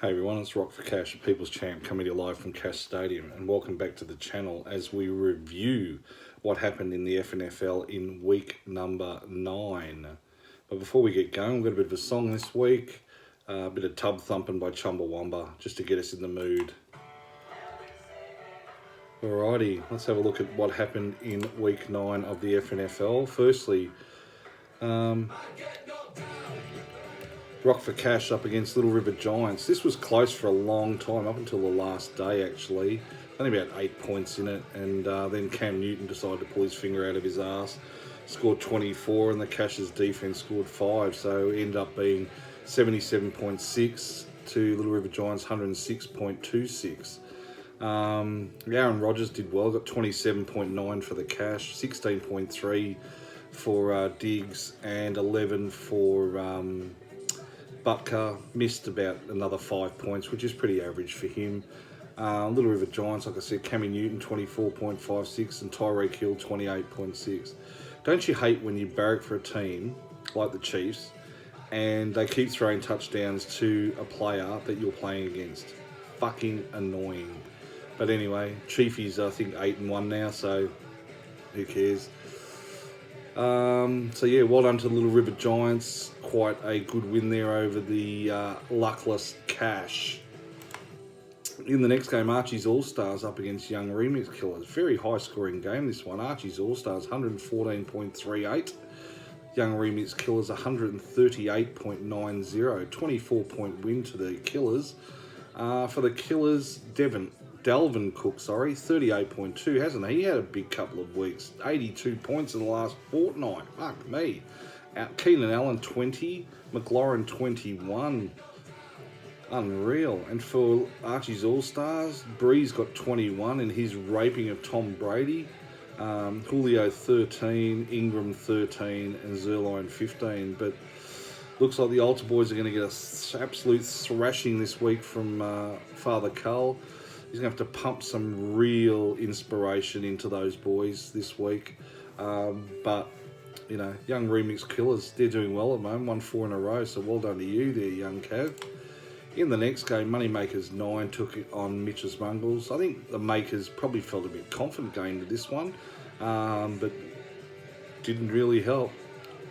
Hey everyone, it's Rock for Cash, the People's Champ, coming to you live from Cash Stadium, and welcome back to the channel as we review what happened in the FNFL in week number 9. But before we get going, we've got a bit of a song this week, a bit of tub thumping by Chumbawamba, just to get us in the mood. Alrighty, let's have a look at what happened in week 9 of the FNFL. Firstly, Rock for Cash up against Little River Giants. This was close for a long time, up until the last day actually. Only about 8 points in it, and then Cam Newton decided to pull his finger out of his ass. Scored 24, and the Cash's defence scored 5, so it ended up being 77.6 to Little River Giants 106.26. Aaron Rodgers did well, got 27.9 for the Cash, 16.3 for Diggs, and 11 for Butker. Missed about another 5 points, which is pretty average for him. Little River Giants, like I said, Cammy Newton 24.56 and Tyreek Hill 28.6. Don't you hate when you barrack for a team like the Chiefs and they keep throwing touchdowns to a player that you're playing against? Fucking annoying. But anyway, Chiefy's I think 8-1 now, so who cares? So yeah, well done to the Little River Giants. Quite a good win there over the luckless Cash. In the next game, Archie's All-Stars up against Young Remix Killers. Very high-scoring game, this one. Archie's All-Stars, 114.38. Young Remix Killers, 138.90. 24-point win to the Killers. For the Killers, Dalvin Cook, 38.2. Hasn't he had a big couple of weeks? 82 points in the last fortnight. Fuck me. Keenan Allen, 20. McLaurin, 21. Unreal. And for Archie's All-Stars, Breeze got 21 in his raping of Tom Brady. Julio 13, Ingram 13, and Zerline 15. But looks like the Altar Boys are going to get an absolute thrashing this week from Father Cull. He's going to have to pump some real inspiration into those boys this week. But, you know, Young Remix Killers, they're doing well at the moment. Won 4 in a row, so well done to you there, young Cav. In the next game, Moneymakers 9 took it on Mitch's Mungles. I think the Makers probably felt a bit confident going to this one, but didn't really help.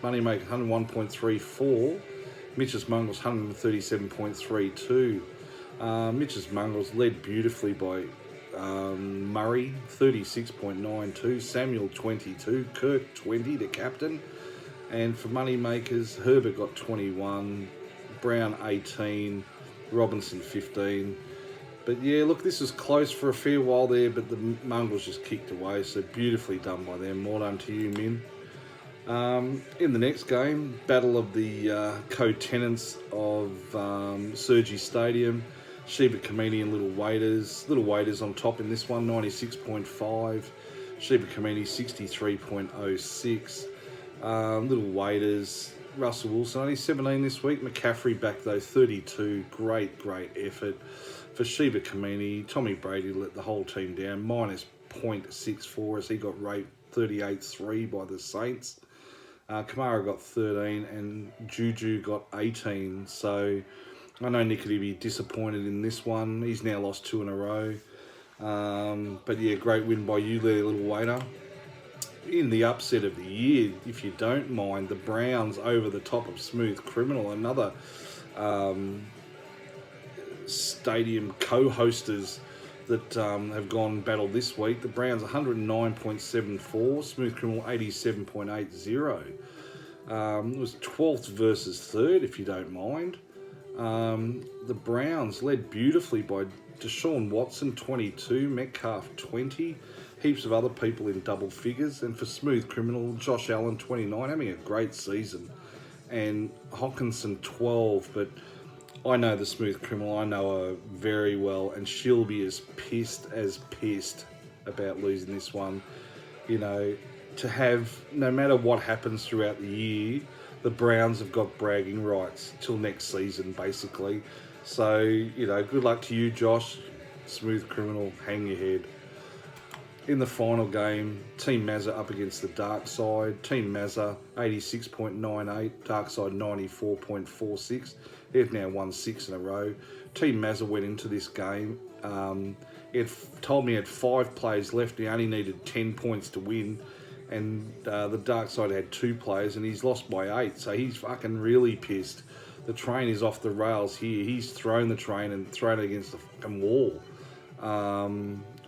Moneymaker 101.34, Mitch's Mungles 137.32. Mitch's Mungles led beautifully by Murray 36.92, Samuel 22, Kirk 20, the captain, and for Moneymakers, Herbert got 21, Brown 18, Robinson 15. But yeah, look, this was close for a fair while there, but the Mongrels just kicked away, so beautifully done by them. Well done to you, Min. In the next game, battle of the co-tenants of Sergi Stadium, Sheba Kamini and Little Waiters. Little Waiters on top in this one, 96.5. Sheba Kamini, 63.06. Little Waiters, Russell Wilson, only 17 this week. McCaffrey back though, 32. Great effort. For Sheba Kamini, Tommy Brady let the whole team down, minus 0.64 as he got raped 38-3 by the Saints. Kamara got 13 and Juju got 18. So I know Nick will be disappointed in this one. He's now lost 2 in a row. But yeah, great win by you there, Little Waiter. In the upset of the year, if you don't mind, the Browns over the top of Smooth Criminal, another stadium co-hosters that have gone battle this week. The Browns 109.74, Smooth Criminal 87.80. It was 12th versus 3rd, if you don't mind. The Browns led beautifully by Deshaun Watson 22, Metcalf 20, heaps of other people in double figures, and for Smooth Criminal, Josh Allen 29, having a great season, and Hawkinson 12. But I know the Smooth Criminal, I know her very well, and she'll be as pissed about losing this one. You know, to have, no matter what happens throughout the year, the Browns have got bragging rights till next season, basically. So, you know, good luck to you, Josh. Smooth Criminal, hang your head. In the final game, Team Mazza up against the Dark Side. Team Mazza 86.98, Dark Side 94.46. They've now won 6 in a row. Team Mazza went into this game. It told me he had 5 players left. He only needed 10 points to win. And the Dark Side had 2 players and he's lost by 8. So he's fucking really pissed. The train is off the rails here. He's thrown the train and thrown it against the fucking wall.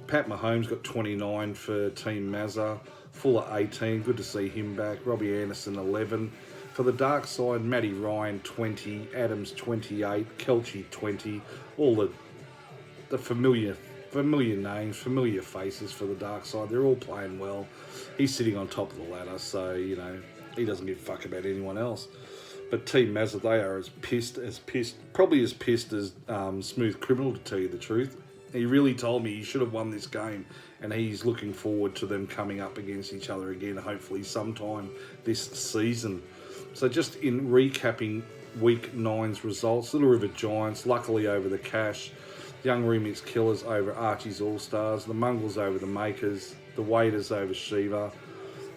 Pat Mahomes got 29 for Team Mazza. Fuller 18. Good to see him back. Robbie Anderson 11. For the Dark Side, Matty Ryan 20. Adams 28. Kelchi 20. All the familiar names, familiar faces for the Dark Side. They're all playing well. He's sitting on top of the ladder, so, you know, he doesn't give a fuck about anyone else. But Team Mazza, they are probably as pissed as Smooth Criminal, to tell you the truth. He really told me he should have won this game, and he's looking forward to them coming up against each other again, hopefully sometime this season. So just in recapping Week 9's results, Little River Giants, luckily over the Cash. Young Remix Killers over Archie's All-Stars. The Mongrels over the Makers. The Waiters over Shiva.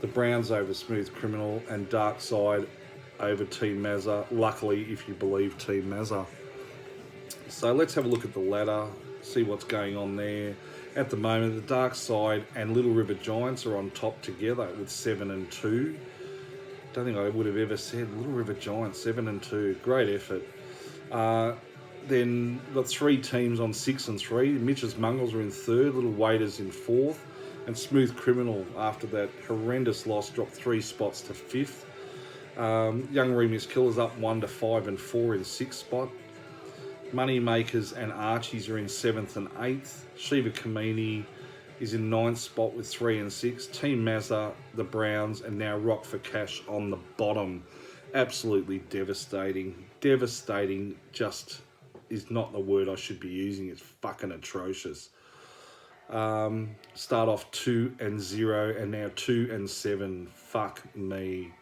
The Browns over Smooth Criminal. And Dark Side over Team Mazza. Luckily, if you believe Team Mazza. So let's have a look at the ladder. See what's going on there. At the moment, the Dark Side and Little River Giants are on top together with 7 and 2. Don't think I would have ever said Little River Giants 7 and 2. Great effort. Then got 3 teams on 6 and 3. Mitch's Mongrels are in 3rd. Little Waiters in 4th. And Smooth Criminal, after that horrendous loss, dropped 3 spots to 5th. Young Remix Killers up 1 to 5 and 4 in 6th spot. Money Makers and Archies are in 7th and 8th. Shiva Kamini is in 9th spot with 3 and 6. Team Mazza, the Browns, and now Rock for Cash on the bottom. Absolutely devastating. Devastating just is not the word I should be using. It's fucking atrocious. Start off 2 and 0 and now 2 and 7. Fuck me.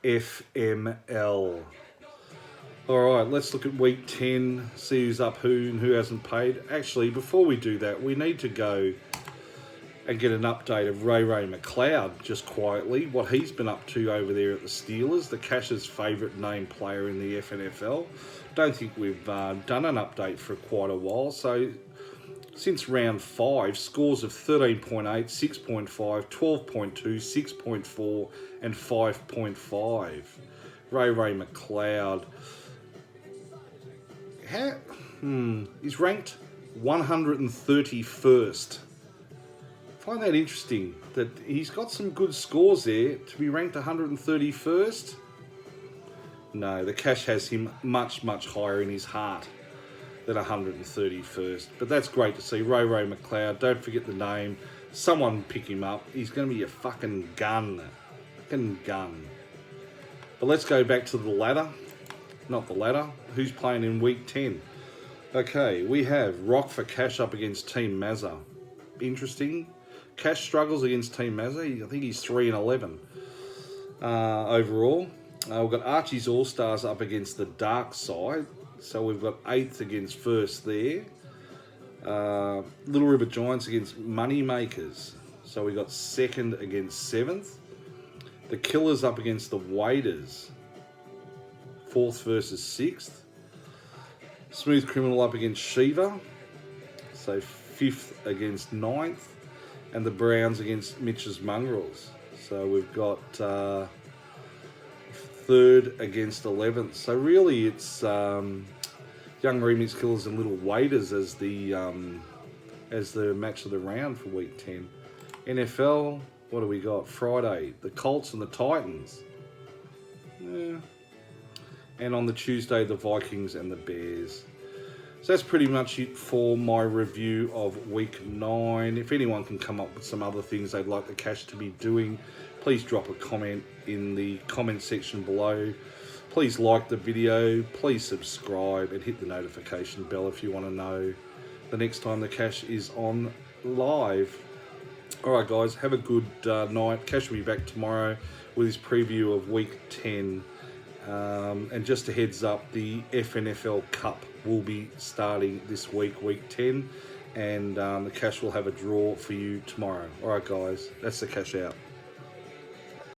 FNFL. Alright, let's look at Week 10, see who's up who and who hasn't paid. Actually, before we do that, we need to go and get an update of Ray McLeod, just quietly, what he's been up to over there at the Steelers, the Cash's favourite named player in the FNFL. Don't think we've done an update for quite a while, so since round 5, scores of 13.8, 6.5, 12.2, 6.4 and 5.5. Ray McLeod. He's ranked 131st. Find that interesting that he's got some good scores there to be ranked 131st. No, the Cash has him much higher in his heart than 131st. But that's great to see. Ray McLeod, don't forget the name. Someone pick him up. He's going to be a fucking gun. Fucking gun. But let's go back to the ladder. Not the ladder. Who's playing in Week 10? Okay, we have Rock for Cash up against Team Mazza. Interesting. Cash struggles against Team Mazza. I think he's 3 and 11 overall. We've got Archie's All-Stars up against the Dark Side. So we've got 8th against 1st there. Little River Giants against Money Makers. So we've got 2nd against 7th. The Killers up against the Waiters. 4th versus 6th. Smooth Criminal up against Shiva. So 5th against 9th. And the Browns against Mitch's Mongrels. So we've got 3rd against 11th. So really it's Young Remix Killers and Little Waiters as the match of the round for Week 10. NFL, what do we got? Friday, the Colts and the Titans. Yeah. And on the Tuesday, the Vikings and the Bears. So that's pretty much it for my review of Week 9. If anyone can come up with some other things they'd like the Cash to be doing, please drop a comment in the comment section below. Please like the video, please subscribe and hit the notification bell if you want to know the next time the Cash is on live. Alright guys, have a good night. Cash will be back tomorrow with his preview of Week 10. And just a heads up, the FNFL Cup will be starting this week, Week 10. and the cash will have a draw for you tomorrow. All right, guys, that's the cash out.